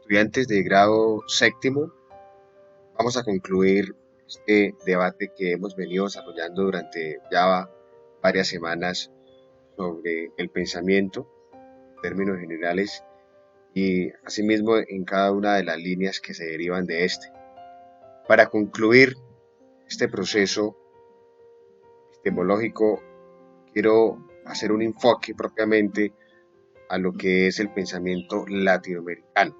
Estudiantes de grado séptimo, vamos a concluir este debate que hemos venido desarrollando durante ya varias semanas sobre el pensamiento en términos generales y asimismo en cada una de las líneas que se derivan de este. Para concluir este proceso epistemológico, quiero hacer un enfoque propiamente a lo que es el pensamiento latinoamericano.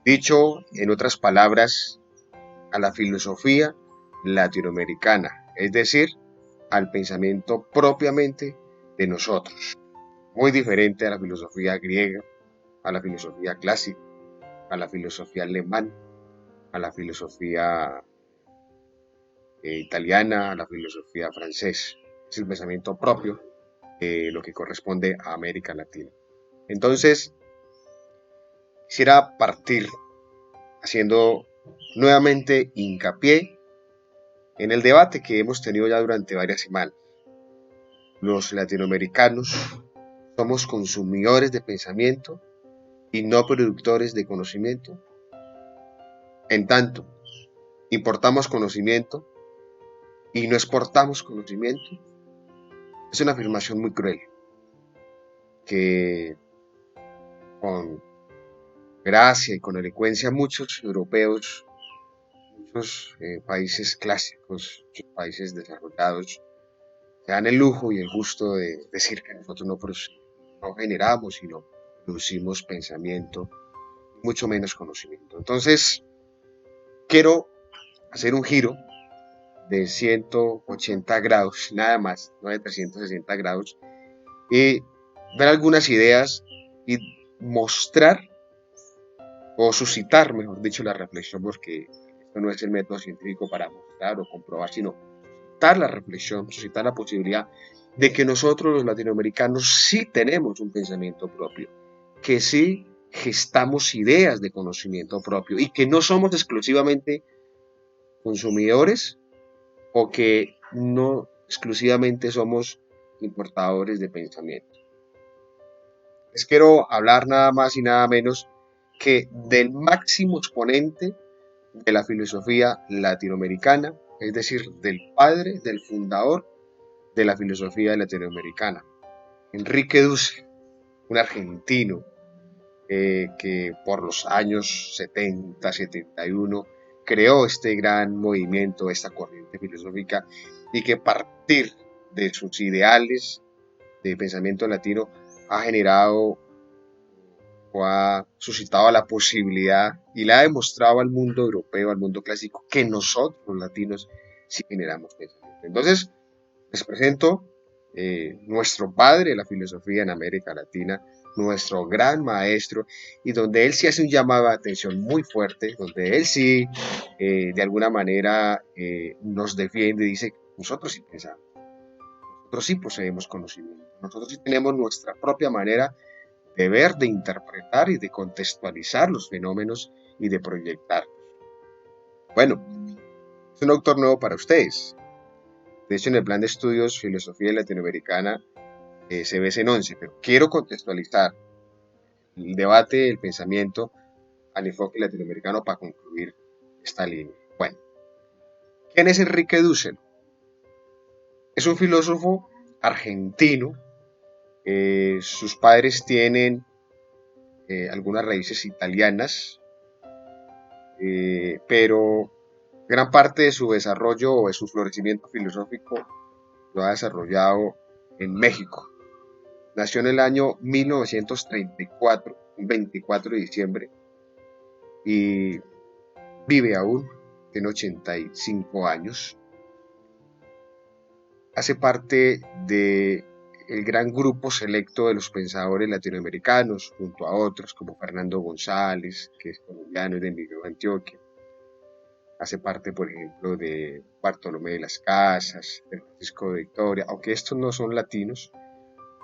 Dicho en otras palabras, a la filosofía latinoamericana, es decir, al pensamiento propiamente de nosotros, muy diferente a la filosofía griega, a la filosofía clásica, a la filosofía alemana, a la filosofía italiana, a la filosofía francesa. Es el pensamiento propio de lo que corresponde a América Latina. Entonces, quisiera partir haciendo nuevamente hincapié en el debate que hemos tenido ya durante varias semanas. Los latinoamericanos somos consumidores de pensamiento y no productores de conocimiento. En tanto, importamos conocimiento y no exportamos conocimiento. Es una afirmación muy cruel que con gracia y con elocuencia muchos europeos, muchos países clásicos, muchos países desarrollados, se dan el lujo y el gusto de decir que nosotros no generamos, sino producimos pensamiento, mucho menos conocimiento. Entonces, quiero hacer un giro de 180 grados, nada más, no de 360 grados, y ver algunas ideas y mostrar o suscitar, mejor dicho, la reflexión, porque esto no es el método científico para mostrar o comprobar, sino suscitar la reflexión, suscitar la posibilidad de que nosotros los latinoamericanos sí tenemos un pensamiento propio, que sí gestamos ideas de conocimiento propio y que no somos exclusivamente consumidores o que no exclusivamente somos importadores de pensamiento. Les quiero hablar nada más y nada menos que del máximo exponente de la filosofía latinoamericana, es decir, del padre, del fundador de la filosofía latinoamericana, Enrique Dussel, un argentino que por los años 70, 71 creó este gran movimiento, esta corriente filosófica, y que a partir de sus ideales de pensamiento latino ha generado o ha suscitado la posibilidad y le ha demostrado al mundo europeo, al mundo clásico, que nosotros los latinos sí generamos pensamiento. Entonces, les presento nuestro padre de la filosofía en América Latina, nuestro gran maestro, y donde él sí hace un llamado de atención muy fuerte, donde él sí, de alguna manera, nos defiende y dice, nosotros sí pensamos, nosotros sí poseemos conocimiento, nosotros sí tenemos nuestra propia manera de ver, de interpretar y de contextualizar los fenómenos y de proyectar. Bueno, es un autor nuevo para ustedes. De hecho, en el plan de estudios Filosofía Latinoamericana se ve en 11, pero quiero contextualizar el debate, el pensamiento al enfoque latinoamericano para concluir esta línea. Bueno, ¿quién es Enrique Dussel? Es un filósofo argentino. Sus padres tienen algunas raíces italianas, pero gran parte de su desarrollo o de su florecimiento filosófico lo ha desarrollado en México. Nació en el año 1934, un 24 de diciembre, y vive aún, tiene 85 años. Hace parte de el gran grupo selecto de los pensadores latinoamericanos, junto a otros como Fernando González, que es colombiano y de Envigado, Antioquia. Hace parte, por ejemplo, de Bartolomé de las Casas, de Francisco de Victoria, aunque estos no son latinos,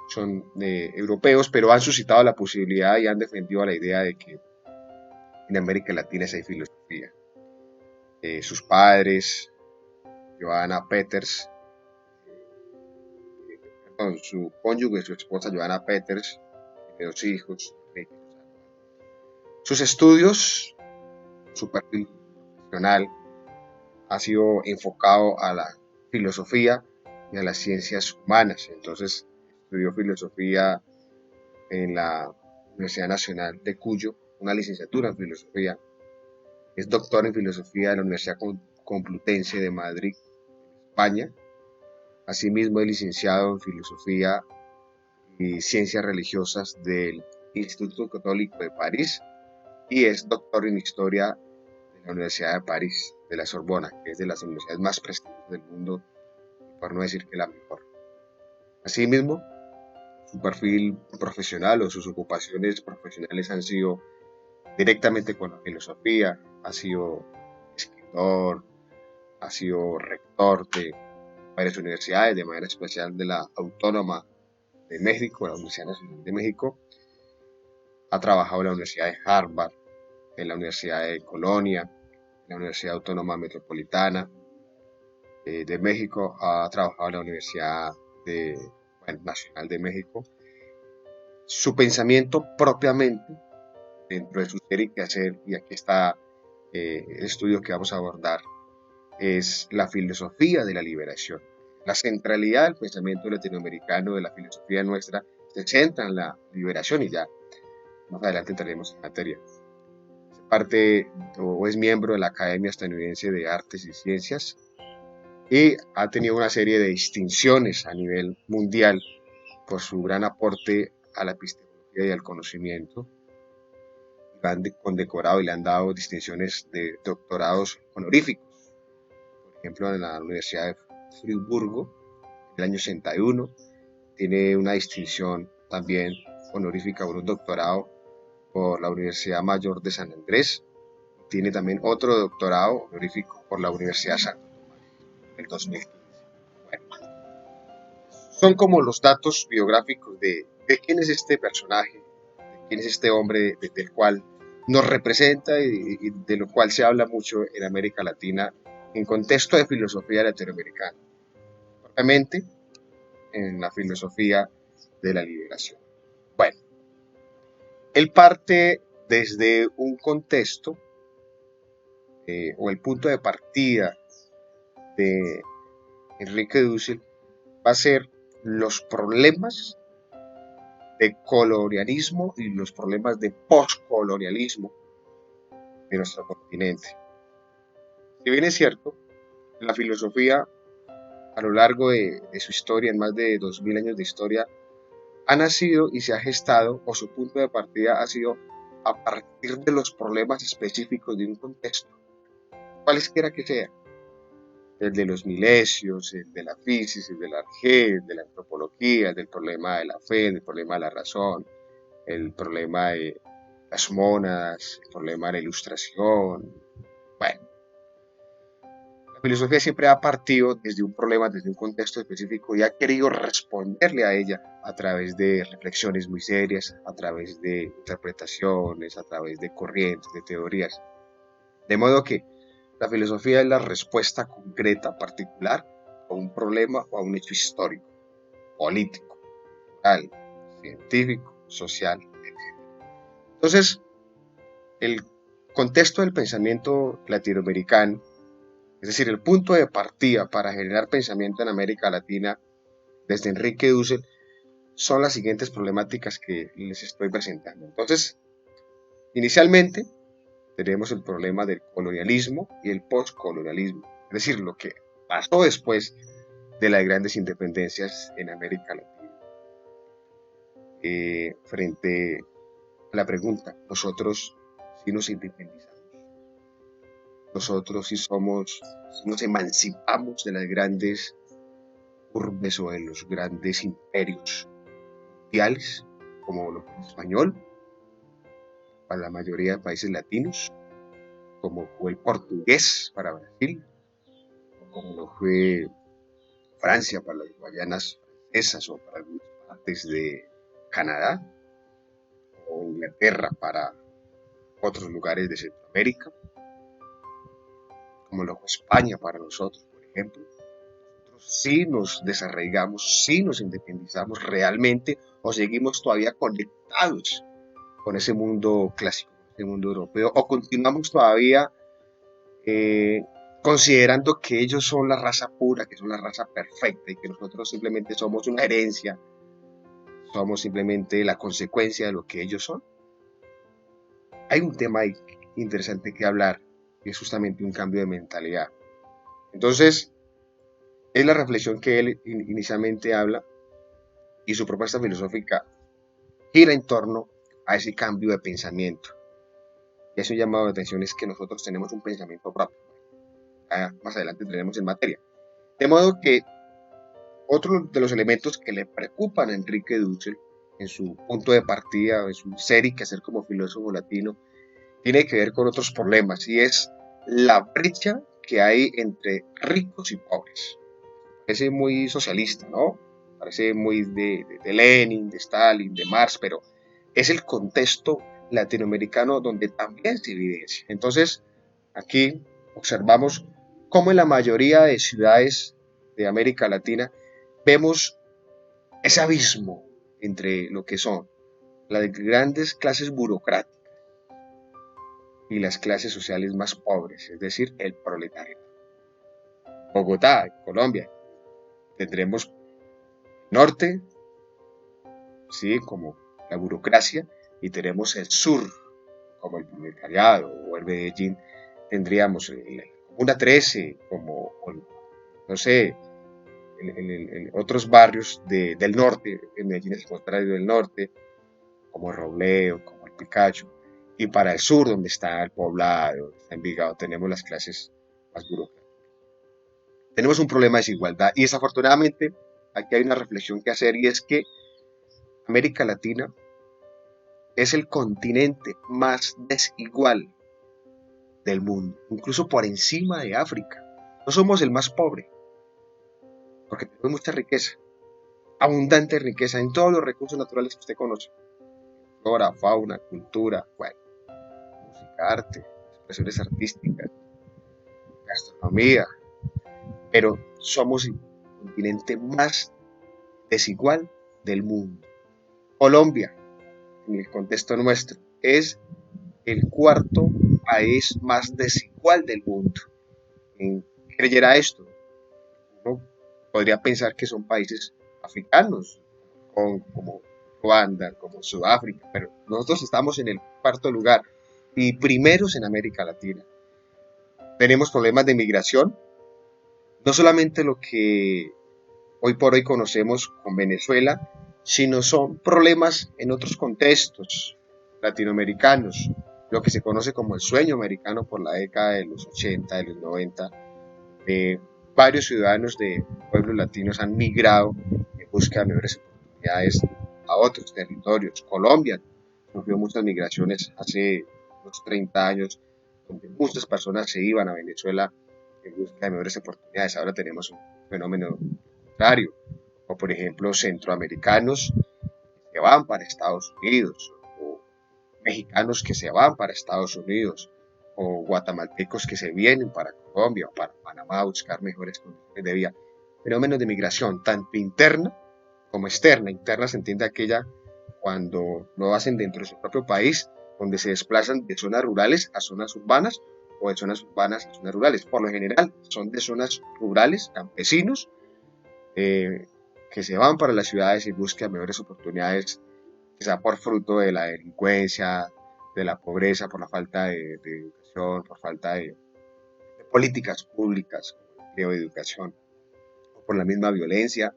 son europeos, pero han suscitado la posibilidad y han defendido la idea de que en América Latina sí hay filosofía. Sus padres, Johanna Peters, perdón, su cónyuge, su esposa Johanna Peters, tiene 2 hijos. Sus estudios, su perfil profesional ha sido enfocado a la filosofía y a las ciencias humanas. Entonces, estudió filosofía en la Universidad Nacional de Cuyo, una licenciatura en filosofía. Es doctor en filosofía de la Universidad Complutense de Madrid, España. Asimismo, es licenciado en filosofía y ciencias religiosas del Instituto Católico de París y es doctor en historia de la Universidad de París, de la Sorbona, que es de las universidades más prestigiosas del mundo, por no decir que la mejor. Asimismo, su perfil profesional o sus ocupaciones profesionales han sido directamente con la filosofía, ha sido escritor, ha sido rector de varias universidades, de manera especial de la Autónoma de México, la Universidad Nacional de México, ha trabajado en la Universidad de Harvard, en la Universidad de Colonia, en la Universidad Autónoma Metropolitana de México, ha trabajado en la Universidad Nacional de México. Su pensamiento propiamente, dentro de su serie que hacer, y aquí está el estudio que vamos a abordar, es la filosofía de la liberación. La centralidad del pensamiento latinoamericano, de la filosofía nuestra, se centra en la liberación y ya más adelante entraremos en materia. Parte o es miembro de la Academia Estadounidense de Artes y Ciencias y ha tenido una serie de distinciones a nivel mundial por su gran aporte a la epistemología y al conocimiento. Lo han condecorado y le han dado distinciones de doctorados honoríficos. Por ejemplo, en la Universidad de Friburgo, en el año 61, tiene una distinción también honorífica por un doctorado por la Universidad Mayor de San Andrés. Tiene también otro doctorado honorífico por la Universidad Santo Tomás en el 2015. Bueno, son como los datos biográficos de quién es este personaje, de quién es este hombre del cual nos representa y de lo cual se habla mucho en América Latina en contexto de filosofía latinoamericana, propiamente en la filosofía de la liberación. Bueno, él parte desde un contexto o el punto de partida de Enrique Dussel va a ser los problemas de colonialismo y los problemas de postcolonialismo de nuestro continente. Si bien es cierto, la filosofía a lo largo de su historia, en más de 2000 años de historia, ha nacido y se ha gestado, o su punto de partida ha sido a partir de los problemas específicos de un contexto, cualesquiera que sea. El de los milesios, el de la física, el de la arquea, el de la antropología, el del problema de la fe, el problema de la razón, el problema de las mónadas, el problema de la ilustración. Bueno, la filosofía siempre ha partido desde un problema, desde un contexto específico y ha querido responderle a ella a través de reflexiones muy serias, a través de interpretaciones, a través de corrientes, de teorías. De modo que la filosofía es la respuesta concreta, particular, a un problema o a un hecho histórico, político, cultural, científico, social, etc. Entonces, el contexto del pensamiento latinoamericano, es decir, el punto de partida para generar pensamiento en América Latina desde Enrique Dussel, son las siguientes problemáticas que les estoy presentando. Entonces, inicialmente, tenemos el problema del colonialismo y el postcolonialismo, es decir, lo que pasó después de las grandes independencias en América Latina. Frente a la pregunta, nosotros sí nos independizamos, nosotros sí nos emancipamos de las grandes urbes o de los grandes imperios mundiales, como lo fue el español, para la mayoría de países latinos, como fue el portugués para Brasil, como lo fue Francia para las Guayanas francesas o para algunas partes de Canadá, o Inglaterra para otros lugares de Centroamérica, como lo fue España para nosotros, por ejemplo. Nosotros sí nos desarraigamos, sí nos independizamos realmente o seguimos todavía conectados con ese mundo clásico. del mundo europeo, o continuamos todavía eh, considerando que ellos son la raza pura, que son la raza perfecta y que nosotros simplemente somos una herencia, somos simplemente la consecuencia de lo que ellos son. Hay un tema ahí interesante que hablar, y es justamente un cambio de mentalidad. Entonces, es la reflexión que él inicialmente habla y su propuesta filosófica gira en torno a ese cambio de pensamiento. Y ese llamado de atención es que nosotros tenemos un pensamiento propio. Más adelante tenemos en materia. De modo que otro de los elementos que le preocupan a Enrique Dussel en su punto de partida, en su serie que hacer como filósofo latino, tiene que ver con otros problemas y es la brecha que hay entre ricos y pobres. Parece muy socialista, ¿no? Parece muy de Lenin, de Stalin, de Marx, pero es el contexto latinoamericano donde también se evidencia. Entonces, aquí observamos cómo en la mayoría de ciudades de América Latina vemos ese abismo entre lo que son las grandes clases burocráticas y las clases sociales más pobres, es decir, el proletariado. Bogotá, Colombia, tendremos norte, ¿sí? Como la burocracia, y tenemos el sur, como el proletariado, o el Medellín, tendríamos una 13, como, no sé, otros barrios del norte, en Medellín es el contrario del norte, como Robledo, como el Picacho, y para el sur, donde está el Poblado, donde está Envigado, tenemos las clases más burocráticas. Tenemos un problema de desigualdad, y desafortunadamente aquí hay una reflexión que hacer, y es que América Latina es el continente más desigual del mundo, incluso por encima de África. No somos el más pobre, porque tenemos mucha riqueza, abundante riqueza en todos los recursos naturales que usted conoce. Flora, fauna, cultura, bueno, música, arte, expresiones artísticas, gastronomía, pero somos el continente más desigual del mundo. Colombia, en el contexto nuestro, es el cuarto país más desigual del mundo. ¿Quién creyera esto? Uno podría pensar que son países africanos, como Ruanda, como Sudáfrica, pero nosotros estamos en el cuarto lugar y primeros en América Latina. Tenemos problemas de migración, no solamente lo que hoy por hoy conocemos con Venezuela, sino son problemas en otros contextos latinoamericanos, lo que se conoce como el sueño americano por la década de los 80, de los 90. Varios ciudadanos de pueblos latinos han migrado en busca de mejores oportunidades a otros territorios. Colombia sufrió muchas migraciones hace unos 30 años, donde muchas personas se iban a Venezuela en busca de mejores oportunidades. Ahora tenemos un fenómeno contrario, o por ejemplo centroamericanos que van para Estados Unidos, o mexicanos que se van para Estados Unidos, o guatemaltecos que se vienen para Colombia o para Panamá a buscar mejores condiciones de vida. Fenómenos de migración, tanto interna como externa. Interna se entiende aquella cuando lo hacen dentro de su propio país, donde se desplazan de zonas rurales a zonas urbanas o de zonas urbanas a zonas rurales. Por lo general son de zonas rurales, campesinos, que se van para las ciudades y buscan mejores oportunidades, quizá por fruto de la delincuencia, de la pobreza, por la falta de educación, por falta de políticas públicas, de educación, o por la misma violencia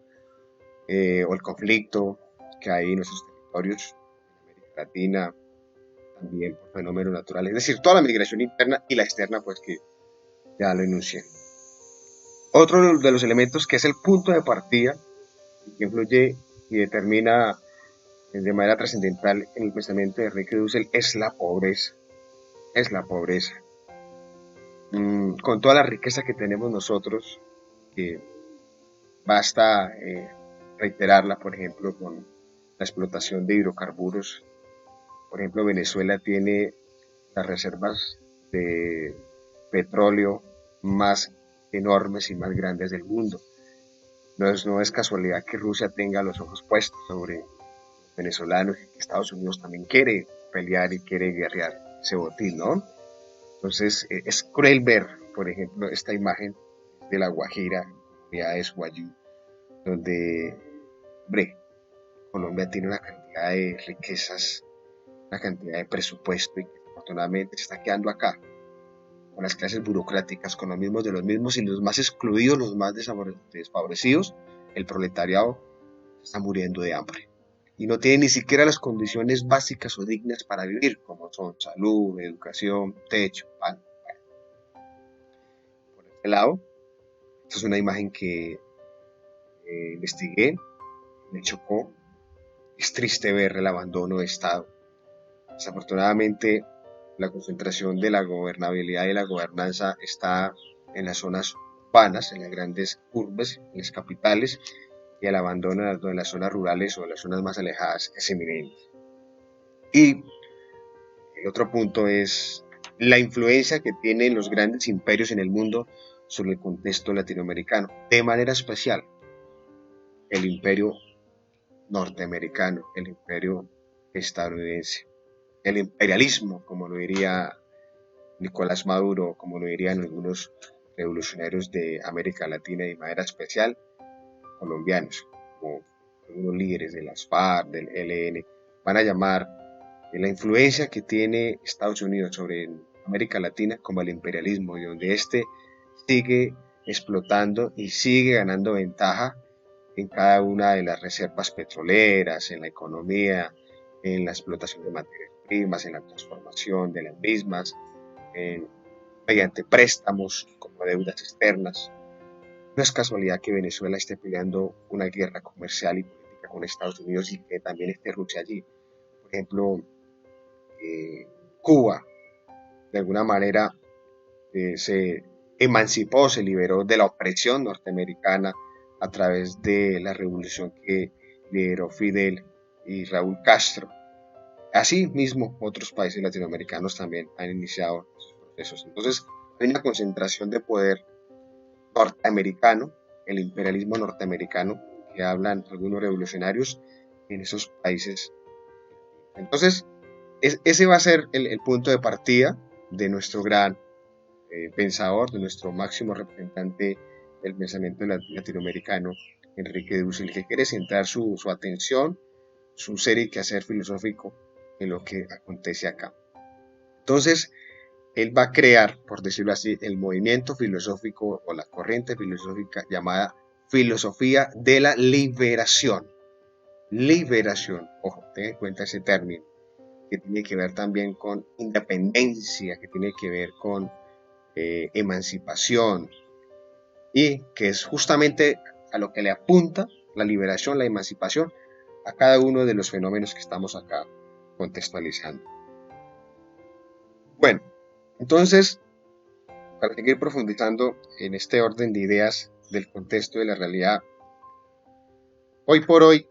o el conflicto que hay en nuestros territorios, en América Latina, también por fenómenos naturales. Es decir, toda la migración interna y la externa, pues que ya lo enuncié. Otro de los elementos que es el punto de partida que influye y determina de manera trascendental en el pensamiento de Enrique Dussel es la pobreza. Es la pobreza. Con toda la riqueza que tenemos nosotros, que basta reiterarla, por ejemplo, con la explotación de hidrocarburos. Por ejemplo, Venezuela tiene las reservas de petróleo más enormes y más grandes del mundo. No es casualidad que Rusia tenga los ojos puestos sobre venezolanos y que Estados Unidos también quiere pelear y quiere guerrear ese botín, ¿no? Entonces es cruel ver, por ejemplo, esta imagen de La Guajira, comunidades Guayú, donde, hombre, Colombia tiene una cantidad de riquezas, una cantidad de presupuesto y que afortunadamente se está quedando acá, con las clases burocráticas, con los mismos de los mismos y los más excluidos, los más desfavorecidos, el proletariado está muriendo de hambre. Y no tiene ni siquiera las condiciones básicas o dignas para vivir, como son salud, educación, techo, pan. Por este lado, esta es una imagen que investigué, me chocó. Es triste ver el abandono de Estado. Desafortunadamente, la concentración de la gobernabilidad y la gobernanza está en las zonas urbanas, en las grandes urbes, en las capitales, y el abandono en las zonas rurales o en las zonas más alejadas es eminente. Y el otro punto es la influencia que tienen los grandes imperios en el mundo sobre el contexto latinoamericano, de manera especial el imperio norteamericano, el imperio estadounidense, el imperialismo, como lo diría Nicolás Maduro, como lo dirían algunos revolucionarios de América Latina y de manera especial colombianos, como algunos líderes de las FARC, del ELN, van a llamar la influencia que tiene Estados Unidos sobre América Latina como el imperialismo, y donde éste sigue explotando y sigue ganando ventaja en cada una de las reservas petroleras, en la economía, en la explotación de materias primas, en la transformación de las mismas, mediante préstamos como deudas externas. No es casualidad que Venezuela esté peleando una guerra comercial y política con Estados Unidos y que también esté Rusia allí. Por ejemplo, Cuba, de alguna manera, se emancipó, se liberó de la opresión norteamericana a través de la revolución que lideró Fidel y Raúl Castro. Así mismo, otros países latinoamericanos también han iniciado esos procesos. Entonces, hay una concentración de poder norteamericano, el imperialismo norteamericano, que hablan algunos revolucionarios en esos países. Entonces, ese va a ser el punto de partida de nuestro gran pensador, de nuestro máximo representante del pensamiento latinoamericano, Enrique Dussel, que quiere centrar su atención, su ser y quehacer filosófico en lo que acontece acá. Entonces, él va a crear, por decirlo así, el movimiento filosófico o la corriente filosófica llamada filosofía de la liberación. Liberación, ojo, ten en cuenta ese término, que tiene que ver también con independencia, que tiene que ver con emancipación, y que es justamente a lo que le apunta la liberación, la emancipación, a cada uno de los fenómenos que estamos acá contextualizando. Bueno, entonces, para seguir profundizando en este orden de ideas del contexto de la realidad, hoy por hoy,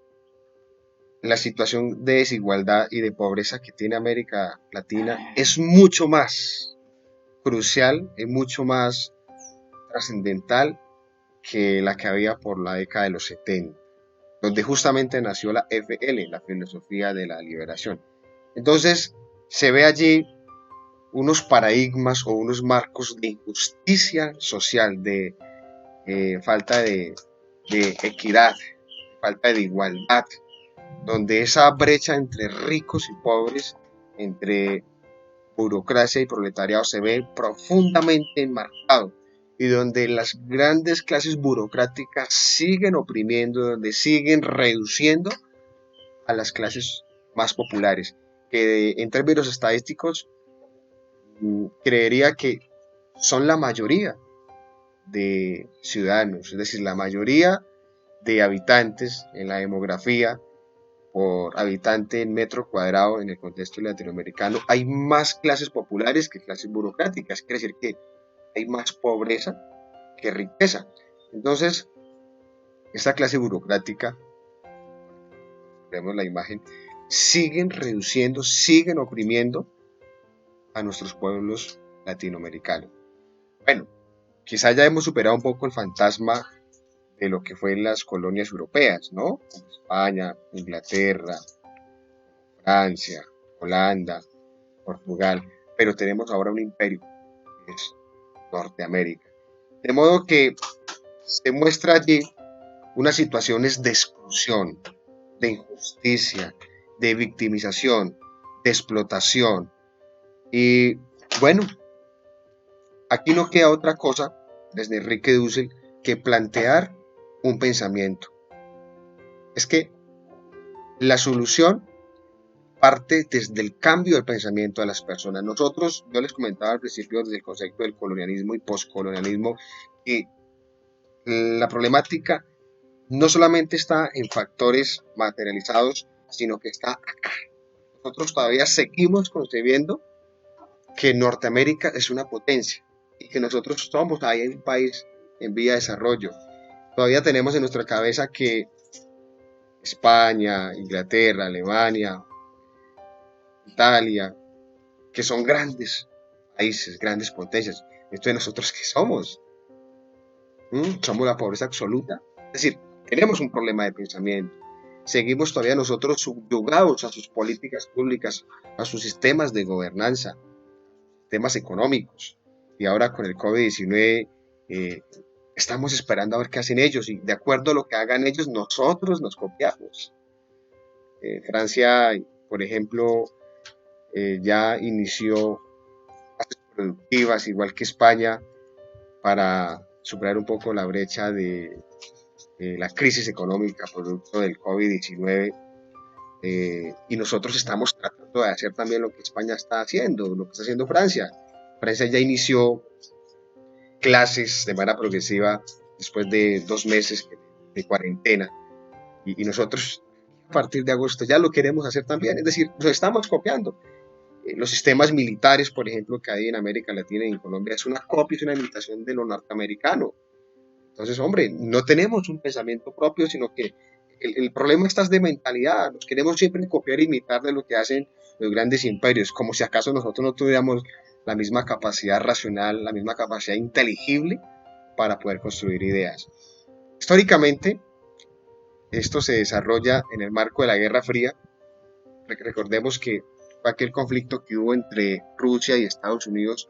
la situación de desigualdad y de pobreza que tiene América Latina es mucho más crucial, es mucho más trascendental que la que había por la década de los 70, donde justamente nació la FL, la filosofía de la liberación. Entonces, se ve allí unos paradigmas o unos marcos de injusticia social, de falta de equidad, falta de igualdad, donde esa brecha entre ricos y pobres, entre burocracia y proletariado se ve profundamente enmarcado, y donde las grandes clases burocráticas siguen oprimiendo, donde siguen reduciendo a las clases más populares, que en términos estadísticos creería que son la mayoría de ciudadanos, es decir, la mayoría de habitantes en la demografía por habitante en metro cuadrado en el contexto latinoamericano. Hay más clases populares que clases burocráticas, quiere decir que hay más pobreza que riqueza. Entonces, esta clase burocrática, vemos la imagen, siguen reduciendo, siguen oprimiendo a nuestros pueblos latinoamericanos. Bueno, quizá ya hemos superado un poco el fantasma de lo que fue en las colonias europeas, ¿no? Como España, Inglaterra, Francia, Holanda, Portugal. pero tenemos ahora un imperio, que es Norteamérica. De modo que se muestra allí unas situaciones de exclusión, de injusticia, de victimización, de explotación. Y bueno, aquí no queda otra cosa, desde Enrique Dussel, que plantear un pensamiento. Es que la solución parte desde el cambio del pensamiento de las personas. Nosotros, yo les comentaba al principio desde el concepto del colonialismo y poscolonialismo, que la problemática no solamente está en factores materializados, sino que está acá. Nosotros todavía seguimos concebiendo que Norteamérica es una potencia y que nosotros somos ahí un país en vía de desarrollo. Todavía tenemos en nuestra cabeza que España, Inglaterra, Alemania, Italia, que son grandes países, grandes potencias. Entonces, ¿nosotros qué somos? Somos la pobreza absoluta. Es decir, tenemos un problema de pensamiento. Seguimos todavía nosotros subyugados a sus políticas públicas, a sus sistemas de gobernanza, temas económicos. Y ahora con el COVID-19 estamos esperando a ver qué hacen ellos y de acuerdo a lo que hagan ellos, nosotros nos copiamos. Francia, por ejemplo, ya inició productivas, igual que España, para superar un poco la brecha de la crisis económica producto del COVID-19. Y nosotros estamos tratando de hacer también lo que España está haciendo, lo que está haciendo Francia. Francia ya inició clases de manera progresiva después de 2 meses de cuarentena y nosotros a partir de agosto ya lo queremos hacer también, es decir, nos estamos copiando. Los sistemas militares, por ejemplo, que hay en América Latina y en Colombia, es una copia, es una imitación de lo norteamericano. Entonces, hombre, no tenemos un pensamiento propio, sino que el problema está de mentalidad. Nos queremos siempre copiar e imitar de lo que hacen los grandes imperios, como si acaso nosotros no tuviéramos la misma capacidad racional, la misma capacidad inteligible para poder construir ideas. Históricamente, esto se desarrolla en el marco de la Guerra Fría. Recordemos que fue aquel conflicto que hubo entre Rusia y Estados Unidos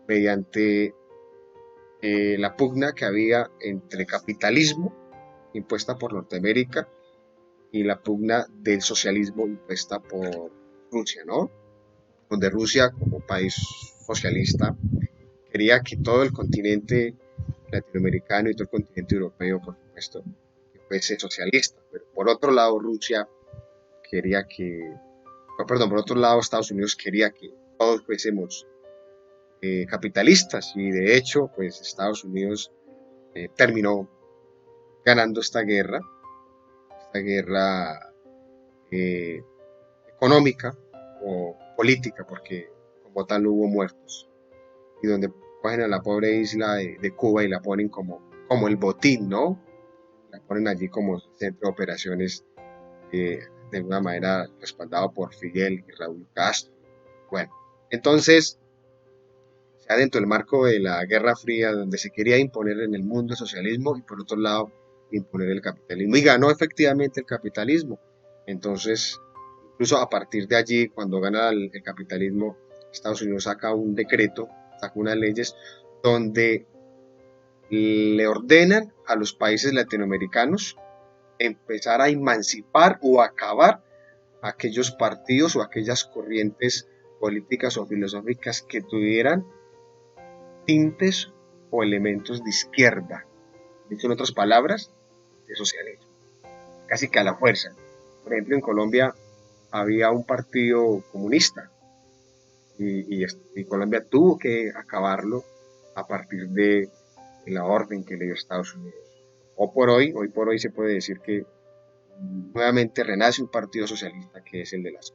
mediante la pugna que había entre capitalismo impuesta por Norteamérica y la pugna del socialismo impuesta por Rusia, ¿no? Donde Rusia, como país socialista, quería que todo el continente latinoamericano y todo el continente europeo, por supuesto, que fuese socialista. Pero por otro lado, Rusia quería que, perdón, por otro lado, Estados Unidos quería que todos fuésemos capitalistas y de hecho, pues Estados Unidos terminó ganando esta guerra económica o política, porque como tal no hubo muertos, y donde cogen a la pobre isla de Cuba y la ponen como el botín, ¿no? La ponen allí como centro de operaciones, de alguna manera respaldado por Fidel y Raúl Castro. Bueno, entonces, ya dentro del marco de la Guerra Fría, donde se quería imponer en el mundo el socialismo y por otro lado imponer el capitalismo, y ganó efectivamente el capitalismo. Entonces, incluso a partir de allí, cuando gana el capitalismo, Estados Unidos saca un decreto, saca unas leyes donde le ordenan a los países latinoamericanos empezar a emancipar o acabar aquellos partidos o aquellas corrientes políticas o filosóficas que tuvieran tintes o elementos de izquierda, dicho en otras palabras, de socialismo, casi que a la fuerza. Por ejemplo, en Colombia había un partido comunista y Colombia tuvo que acabarlo a partir de la orden que le dio Estados Unidos. Hoy por hoy se puede decir que nuevamente renace un partido socialista que es el de las.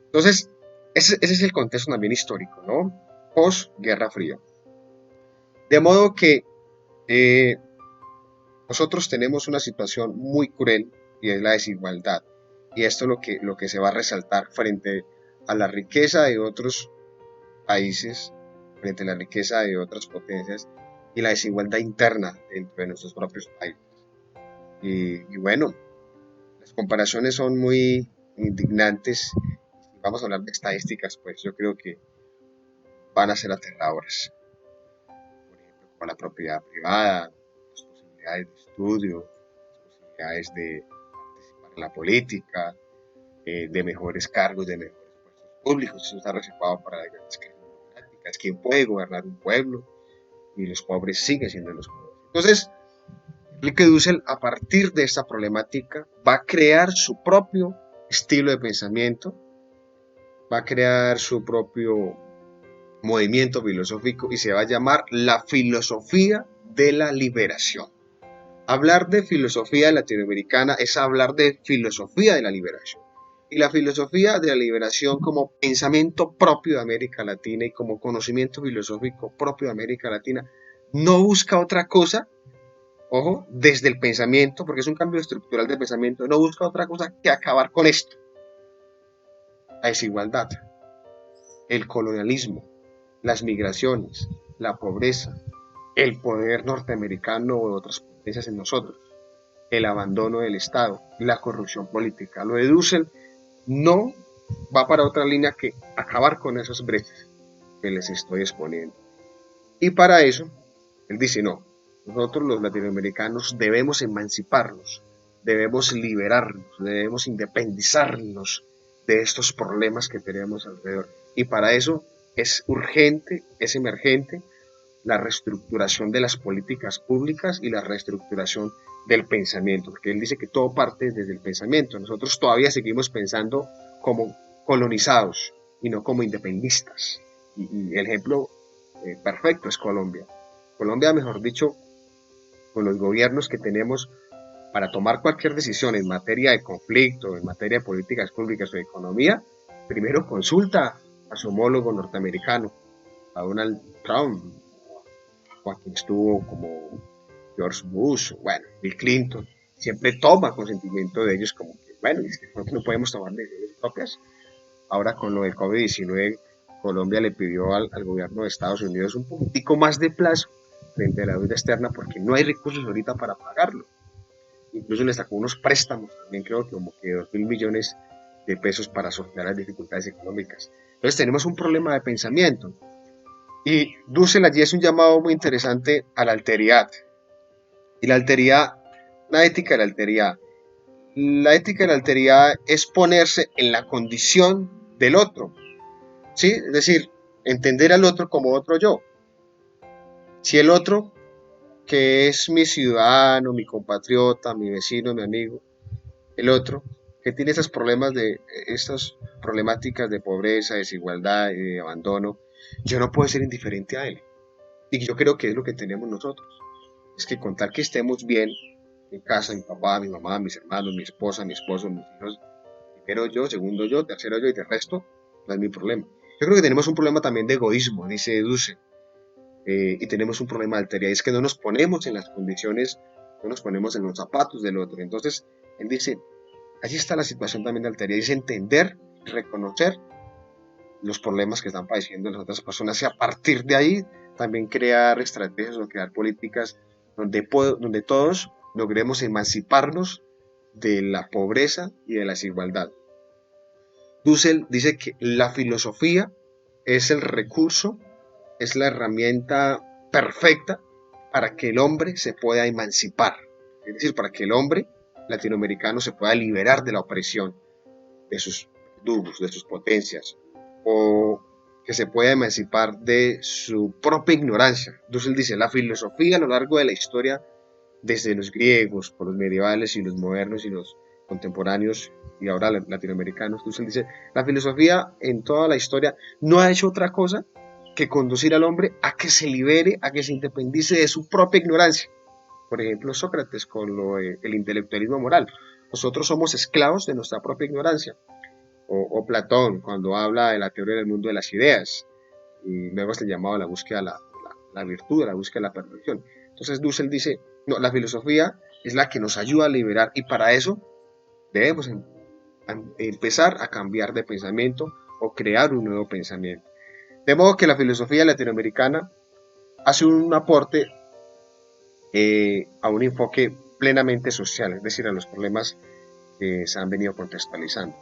Entonces, ese es el contexto también histórico, ¿no? Post-Guerra Fría. De modo que nosotros tenemos una situación muy cruel y es la desigualdad. Y esto es lo que se va a resaltar frente a la riqueza de otros países, frente a la riqueza de otras potencias y la desigualdad interna dentro de nuestros propios países. Y bueno, las comparaciones son muy indignantes. vamos a hablar de estadísticas, pues yo creo que van a ser aterradoras. Por ejemplo, como la propiedad privada, las posibilidades de estudio, las posibilidades de participar en la política, de mejores cargos, de mejores puestos públicos. Eso está reservado para las grandes clases democráticas. ¿Quién puede gobernar un pueblo? Y los pobres siguen siendo los pobres. Entonces, Enrique Dussel, a partir de esta problemática, va a crear su propio estilo de pensamiento, va a crear su propio movimiento filosófico y se va a llamar la filosofía de la liberación. Hablar de filosofía latinoamericana es hablar de filosofía de la liberación. Y la filosofía de la liberación como pensamiento propio de América Latina y como conocimiento filosófico propio de América Latina no busca otra cosa, ojo, desde el pensamiento, porque es un cambio estructural de pensamiento, no busca otra cosa que acabar con esto: la desigualdad, el colonialismo, las migraciones, la pobreza, el poder norteamericano o de otras potencias en nosotros, el abandono del Estado, la corrupción política. Lo de Dussel no va para otra línea que acabar con esas brechas que les estoy exponiendo. Y para eso, él dice, no, nosotros los latinoamericanos debemos emanciparnos, debemos liberarnos, debemos independizarnos de estos problemas que tenemos alrededor. Y para eso es urgente, es emergente la reestructuración de las políticas públicas y la reestructuración del pensamiento, porque él dice que todo parte desde el pensamiento. Nosotros todavía seguimos pensando como colonizados y no como independistas. Y el ejemplo perfecto es Colombia. Colombia, mejor dicho, con los gobiernos que tenemos para tomar cualquier decisión en materia de conflicto, en materia de políticas públicas o de economía, primero consulta a su homólogo norteamericano, a Donald Trump, o a quien estuvo como George Bush, bueno, Bill Clinton, siempre toma consentimiento de ellos como que, bueno, nosotros no podemos tomar decisiones propias. Ahora con lo del COVID-19, Colombia le pidió al gobierno de Estados Unidos un poquitico más de plazo frente a la deuda externa porque no hay recursos ahorita para pagarlo. Incluso le sacó unos préstamos, también creo que como que 2.000 millones de pesos para sortear las dificultades económicas. Entonces tenemos un problema de pensamiento. Y Dussel allí es un llamado muy interesante a la alteridad. Y la alteridad, la ética de la alteridad. La ética de la alteridad es ponerse en la condición del otro, ¿sí? Es decir, entender al otro como otro yo. Si el otro, que es mi ciudadano, mi compatriota, mi vecino, mi amigo, el otro, que tiene esos problemas estas problemáticas de pobreza, desigualdad y de abandono, yo no puedo ser indiferente a él. Y yo creo que es lo que tenemos nosotros. Es que con tal que estemos bien en casa, mi papá, mi mamá, mis hermanos, mi esposa, mi esposo, mis hijos, primero yo, segundo yo, tercero yo y de resto, no es mi problema. Yo creo que tenemos un problema también de egoísmo, dice Duce, y tenemos un problema de alteridad, es que no nos ponemos en las condiciones, no nos ponemos en los zapatos del otro. Entonces, él dice, allí está la situación también de alteridad, es entender, reconocer los problemas que están padeciendo las otras personas y a partir de ahí también crear estrategias o crear políticas donde todos logremos emanciparnos de la pobreza y de la desigualdad. Dussel dice que la filosofía es el recurso, es la herramienta perfecta para que el hombre se pueda emancipar, es decir, para que el hombre latinoamericano se pueda liberar de la opresión de sus verdugos, de sus potencias, o que se pueda emancipar de su propia ignorancia. Dussel dice, la filosofía a lo largo de la historia, desde los griegos, por los medievales y los modernos y los contemporáneos y ahora latinoamericanos, Dussel dice, la filosofía en toda la historia no ha hecho otra cosa que conducir al hombre a que se libere, a que se independice de su propia ignorancia. Por ejemplo, Sócrates con el intelectualismo moral. Nosotros somos esclavos de nuestra propia ignorancia. O Platón cuando habla de la teoría del mundo de las ideas y luego es llamado a la búsqueda de la virtud, a la búsqueda de la perfección. Entonces Dussel dice, no, la filosofía es la que nos ayuda a liberar y para eso debemos empezar a cambiar de pensamiento o crear un nuevo pensamiento. De modo que la filosofía latinoamericana hace un aporte a un enfoque plenamente social, es decir, a los problemas que se han venido contextualizando.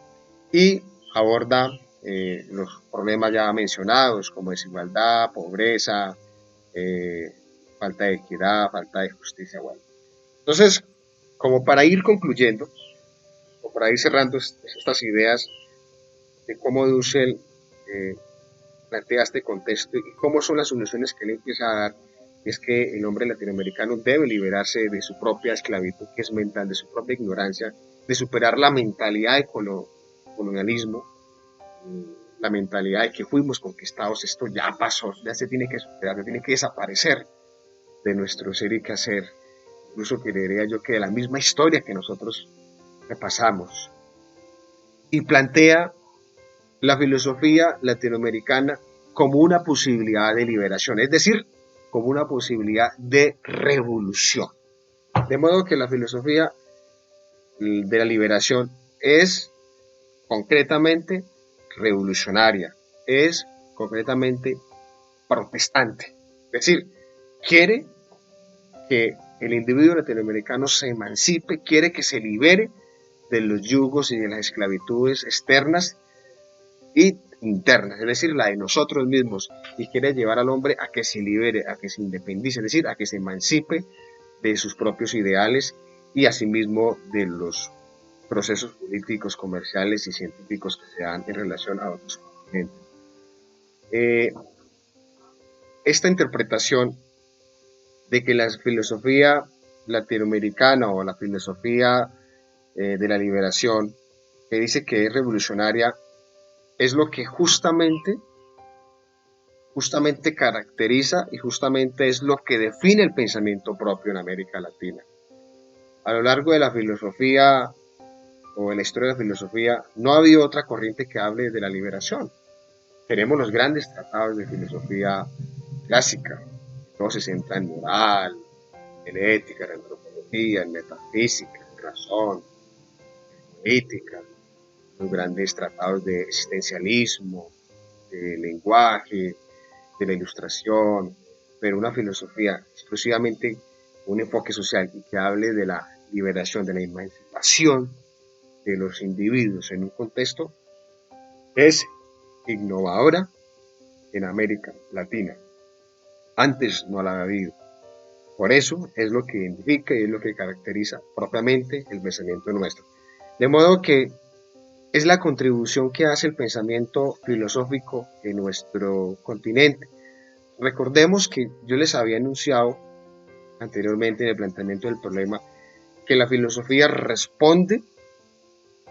Y aborda los problemas ya mencionados como desigualdad, pobreza, falta de equidad, falta de justicia. Bueno, entonces, como para ir concluyendo, o para ir cerrando estas ideas de cómo Dussel plantea este contexto y cómo son las soluciones que él empieza a dar, es que el hombre latinoamericano debe liberarse de su propia esclavitud, que es mental, de su propia ignorancia, de superar la mentalidad de colonialismo, la mentalidad de que fuimos conquistados, esto ya pasó, ya se tiene que superar, ya tiene que desaparecer de nuestro ser y quehacer. Incluso creería yo que de la misma historia que nosotros repasamos. Y plantea la filosofía latinoamericana como una posibilidad de liberación, es decir, como una posibilidad de revolución. De modo que la filosofía de la liberación es concretamente revolucionaria, es concretamente protestante. Es decir, quiere que el individuo latinoamericano se emancipe, quiere que se libere de los yugos y de las esclavitudes externas y internas, es decir, la de nosotros mismos, y quiere llevar al hombre a que se libere, a que se independice, es decir, a que se emancipe de sus propios ideales y asimismo de los procesos políticos, comerciales y científicos que se dan en relación a otros continentes. Esta interpretación de que la filosofía latinoamericana o la filosofía de la liberación, que dice que es revolucionaria, es lo que justamente caracteriza y justamente es lo que define el pensamiento propio en América Latina. A lo largo de la filosofía o en la historia de la filosofía no ha habido otra corriente que hable de la liberación. Tenemos los grandes tratados de filosofía clásica, todo se centra en moral, en ética, en antropología, en metafísica, en razón, en política, los grandes tratados de existencialismo, de lenguaje, de la ilustración, pero una filosofía exclusivamente un enfoque social y que hable de la liberación, de la emancipación de los individuos en un contexto, es innovadora en América Latina. Antes no la había habido. Por eso es lo que identifica y es lo que caracteriza propiamente el pensamiento nuestro. De modo que es la contribución que hace el pensamiento filosófico en nuestro continente. Recordemos que yo les había anunciado anteriormente en el planteamiento del problema que la filosofía responde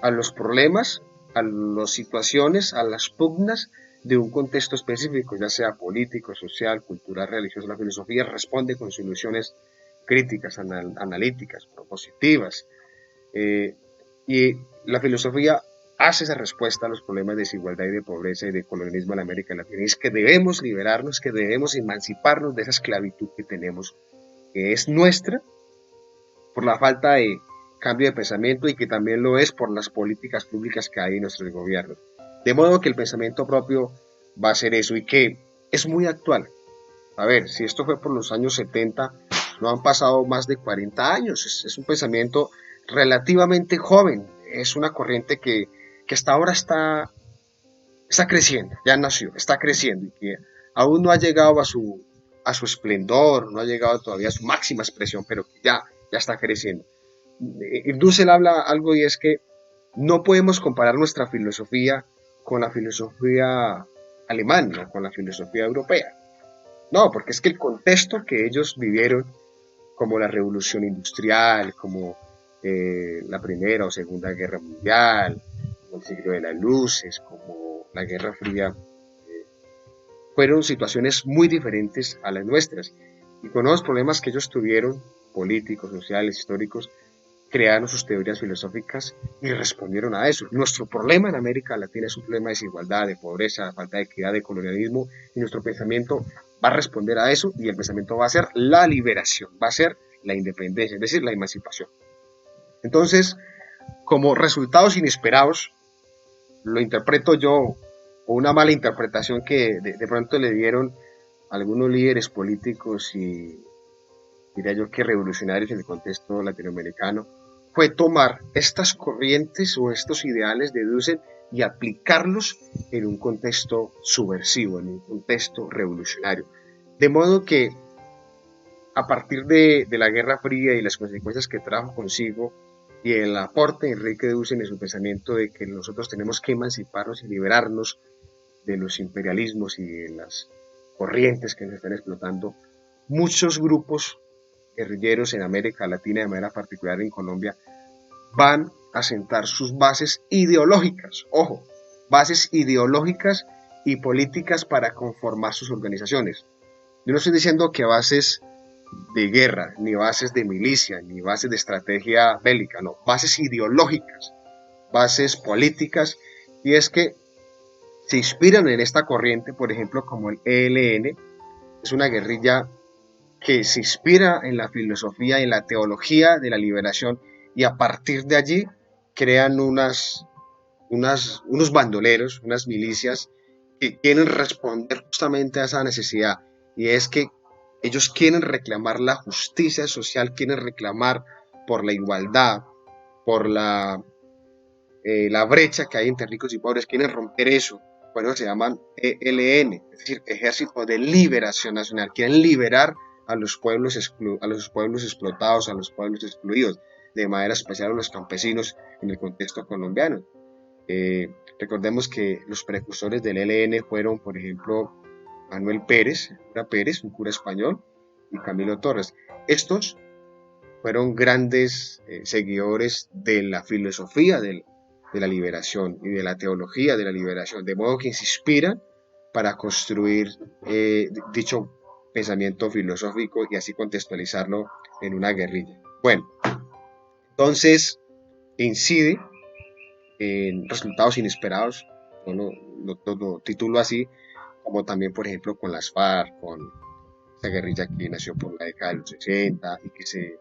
a los problemas, a las situaciones, a las pugnas de un contexto específico, ya sea político, social, cultural, religioso. La filosofía responde con soluciones críticas, analíticas, propositivas. Y la filosofía hace esa respuesta a los problemas de desigualdad y de pobreza y de colonialismo en América Latina. Y es que debemos liberarnos, que debemos emanciparnos de esa esclavitud que tenemos, que es nuestra, por la falta de cambio de pensamiento y que también lo es por las políticas públicas que hay en nuestros gobiernos. De modo que el pensamiento propio va a ser eso y que es muy actual. A ver, si esto fue por los años 70, no han pasado más de 40 años. Es un pensamiento relativamente joven. Es una corriente que hasta ahora está creciendo, ya nació, está creciendo y que aún no ha llegado a su esplendor, no ha llegado todavía a su máxima expresión, pero ya está creciendo. Dussel habla algo y es que no podemos comparar nuestra filosofía con la filosofía alemana, con la filosofía europea. No, porque es que el contexto que ellos vivieron, como la revolución industrial, como la Primera o Segunda Guerra Mundial, como el siglo de las luces, como la Guerra Fría, fueron situaciones muy diferentes a las nuestras. Y con los problemas que ellos tuvieron, políticos, sociales, históricos, crearon sus teorías filosóficas y respondieron a eso. Nuestro problema en América Latina es un problema de desigualdad, de pobreza, de falta de equidad, de colonialismo, y nuestro pensamiento va a responder a eso y el pensamiento va a ser la liberación, va a ser la independencia, es decir, la emancipación. Entonces, como resultados inesperados, lo interpreto yo, o una mala interpretación que de pronto le dieron algunos líderes políticos y diría yo que revolucionarios en el contexto latinoamericano, fue tomar estas corrientes o estos ideales de Dussel y aplicarlos en un contexto subversivo, en un contexto revolucionario. De modo que a partir de la Guerra Fría y las consecuencias que trajo consigo y el aporte de Enrique Dussel en su pensamiento de que nosotros tenemos que emanciparnos y liberarnos de los imperialismos y de las corrientes que nos están explotando, muchos grupos guerrilleros en América Latina, de manera particular en Colombia, van a sentar sus bases ideológicas, ojo, bases ideológicas y políticas para conformar sus organizaciones. Yo no estoy diciendo que bases de guerra, ni bases de milicia, ni bases de estrategia bélica, no, bases ideológicas, bases políticas, y es que se inspiran en esta corriente, por ejemplo, como el ELN, es una guerrilla que se inspira en la filosofía, en la teología de la liberación, y a partir de allí crean unos bandoleros, unas milicias que quieren responder justamente a esa necesidad, y es que ellos quieren reclamar la justicia social, quieren reclamar por la igualdad, por la brecha que hay entre ricos y pobres, quieren romper eso. Por eso se llaman ELN, es decir, Ejército de Liberación Nacional. Quieren liberar a los pueblos explotados, a los pueblos excluidos, de manera especial a los campesinos en el contexto colombiano. Recordemos que los precursores del ELN fueron, por ejemplo, Manuel Pérez, un cura español, y Camilo Torres. Estos fueron grandes seguidores de la filosofía de la liberación y de la teología de la liberación, de modo que se inspiran para construir dicho pensamiento filosófico y así contextualizarlo en una guerrilla. Bueno, entonces incide en resultados inesperados, lo titulo así, como también, por ejemplo, con las FARC, con esa guerrilla que nació por la década de los 60 y que se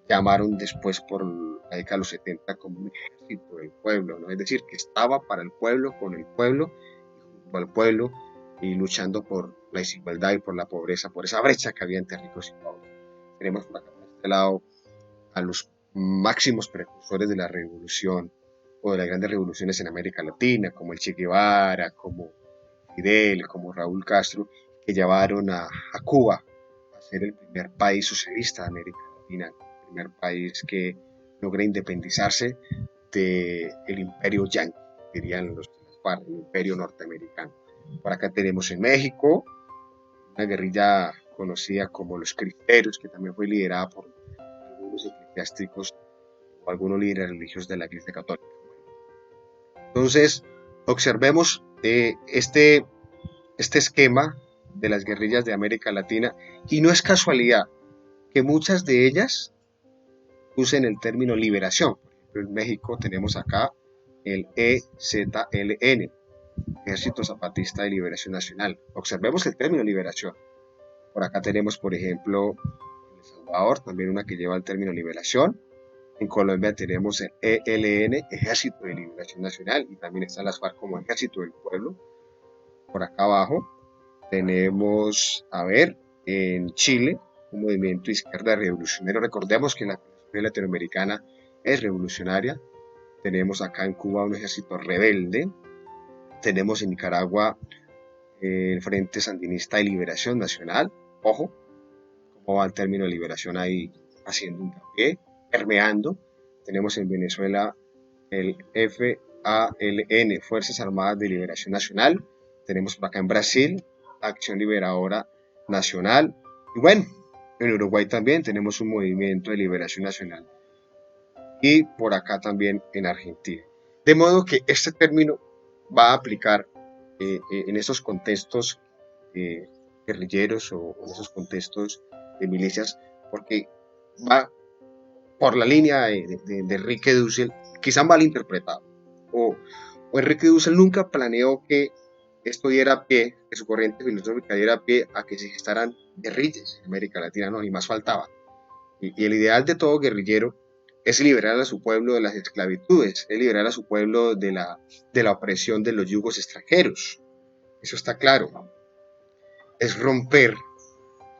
llamaron después por la década de los 70 como un ejército del pueblo, ¿no? Es decir, que estaba para el pueblo, con el pueblo, junto al pueblo, y luchando por la desigualdad y por la pobreza, por esa brecha que había entre ricos y pobres. Tenemos por acá, por este lado, a los máximos precursores de la revolución o de las grandes revoluciones en América Latina, como el Che Guevara, como Fidel, como Raúl Castro, que llevaron a Cuba a ser el primer país socialista de América Latina, el primer país que logra independizarse del imperio yanqui, dirían los de las FARC, el imperio norteamericano. Por acá tenemos en México una guerrilla conocida como los cristeros, que también fue liderada por algunos eclesiásticos o algunos líderes religiosos de la Iglesia Católica. Entonces, observemos este esquema de las guerrillas de América Latina, y no es casualidad que muchas de ellas usen el término liberación. Por ejemplo, en México tenemos acá el EZLN, Ejército Zapatista de Liberación Nacional. Observemos el término liberación. Por acá tenemos, por ejemplo, en El Salvador, también una que lleva el término liberación. En Colombia tenemos el ELN, Ejército de Liberación Nacional, y también están las FARC como Ejército del Pueblo. Por acá abajo tenemos, a ver, en Chile, un movimiento de izquierda revolucionario. Recordemos que la filosofía latinoamericana es revolucionaria. Tenemos acá en Cuba un ejército rebelde. Tenemos en Nicaragua el Frente Sandinista de Liberación Nacional. Ojo, cómo va el término de liberación ahí haciendo hincapié, permeando. Tenemos en Venezuela el FALN, Fuerzas Armadas de Liberación Nacional. Tenemos por acá en Brasil, Acción Liberadora Nacional. Y bueno, en Uruguay también tenemos un movimiento de liberación nacional. Y por acá también en Argentina. De modo que este término va a aplicar en esos contextos guerrilleros o en esos contextos de milicias, porque va por la línea de Enrique Dussel, quizá mal interpretado. O Enrique Dussel nunca planeó que esto diera pie, que su corriente filosófica diera pie a que se gestaran guerrillas en América Latina, no, ni más faltaba. Y el ideal de todo guerrillero es liberar a su pueblo de las esclavitudes, es liberar a su pueblo de la opresión de los yugos extranjeros. Eso está claro. Es romper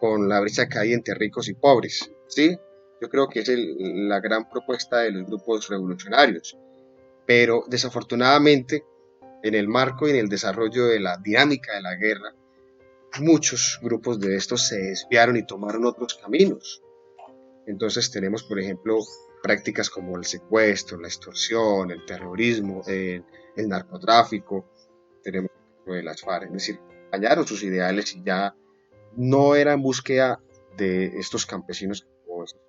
con la brecha que hay entre ricos y pobres, ¿sí? Yo creo que es la gran propuesta de los grupos revolucionarios, pero desafortunadamente en el marco y en el desarrollo de la dinámica de la guerra, muchos grupos de estos se desviaron y tomaron otros caminos. Entonces tenemos, por ejemplo, prácticas como el secuestro, la extorsión, el terrorismo, el narcotráfico, tenemos lo de las FARC, es decir, dañaron sus ideales y ya no era en búsqueda de estos campesinos o esos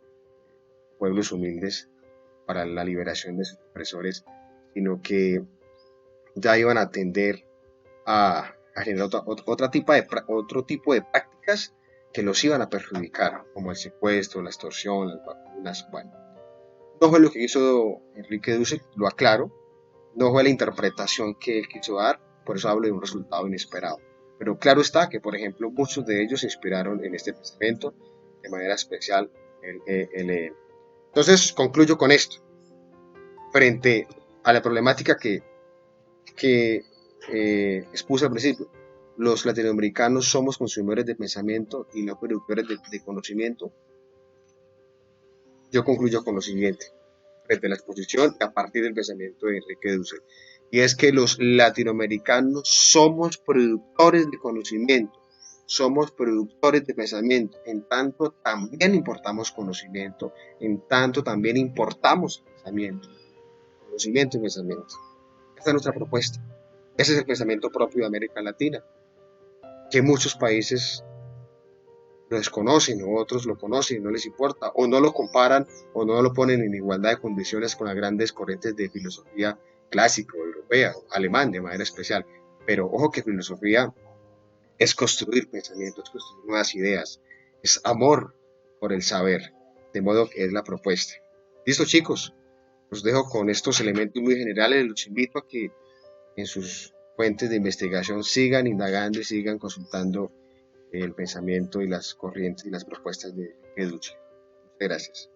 pueblos humildes para la liberación de sus opresores, sino que ya iban a tender a generar otro tipo de prácticas que los iban a perjudicar, como el secuestro, la extorsión, las vacunas. Bueno, no fue lo que hizo Enrique Dussel, lo aclaro, no fue la interpretación que él quiso dar, por eso hablo de un resultado inesperado. Pero claro está que, por ejemplo, muchos de ellos se inspiraron en este pensamiento, de manera especial el EM. Entonces, concluyo con esto. Frente a la problemática que expuse al principio, los latinoamericanos somos consumidores de pensamiento y no productores de conocimiento. Yo concluyo con lo siguiente, frente a la exposición a partir del pensamiento de Enrique Dussel, y es que los latinoamericanos somos productores de conocimiento, somos productores de pensamiento, en tanto también importamos conocimiento, en tanto también importamos pensamiento, conocimiento y pensamiento. Esta es nuestra propuesta. Ese es el pensamiento propio de América Latina, que muchos países lo desconocen o otros lo conocen y no les importa, o no lo comparan o no lo ponen en igualdad de condiciones con las grandes corrientes de filosofía clásica, europea, alemán de manera especial. Pero ojo que filosofía es construir pensamientos, es construir nuevas ideas, es amor por el saber, de modo que es la propuesta. Listo chicos, los dejo con estos elementos muy generales, los invito a que en sus fuentes de investigación sigan indagando y sigan consultando el pensamiento y las corrientes y las propuestas de Duce. Muchas gracias.